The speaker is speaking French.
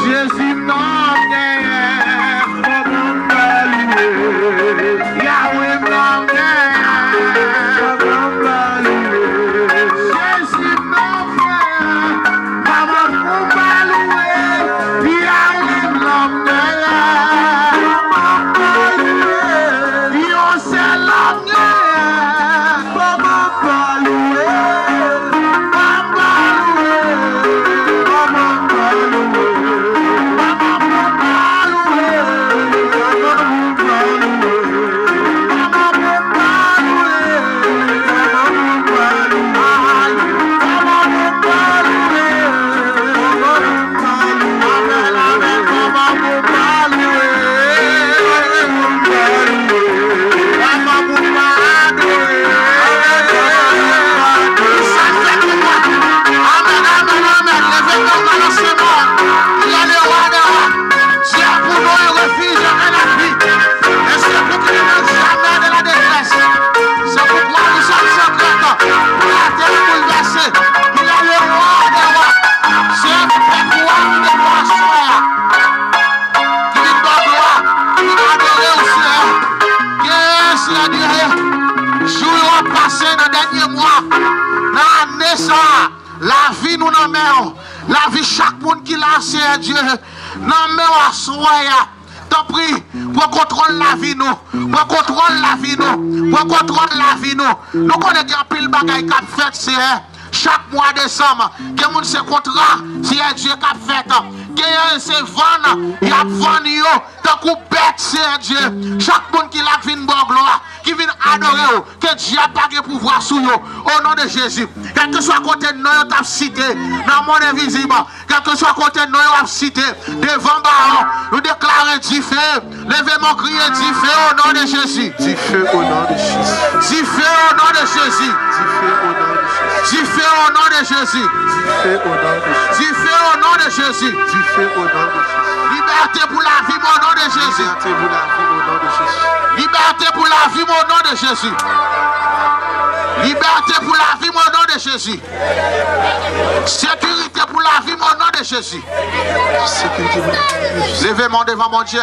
Jésus n'a rien. La vie nous n'en met. La vie chaque monde qui l'a, c'est Dieu. N'en met à soya. T'en prie, pour contrôler la vie nous. Pour contrôler la vie nous. Pour contrôler la vie nous. Nous connaissons qu'il y a pile bagaille qui a fait, c'est chaque mois de décembre. Que moun se contrat, c'est Dieu qui a fait. Que c'est vendre, il y a vendre, tant qu'on bête, c'est Dieu. Chaque monde qui l'a vu bon gloire, qui vient adorer, que Dieu a pas de pouvoir sur eux. Au nom de Jésus. Quel que soit côté de nous, on t'a cité dans le monde invisible. Quel que soit côté de nous, on t'a cité devant Baron. Nous déclarons du feu. Levez mon cri et du feu au nom de Jésus. Du feu au nom de Jésus. Du feu au nom de Jésus. Du feu au nom de Jésus. Du feu au nom de Jésus. Du feu au nom de Jésus. Du feu au nom de Jésus. Liberté pour la vie, au nom de Jésus. Liberté pour la vie au nom de Jésus. Liberté pour la vie, au nom de Jésus. Liberté pour la vie, au nom de Jésus. Sécurité pour la vie, au nom de Jésus. Sécurité pour la vie. Levez-moi devant mon Dieu.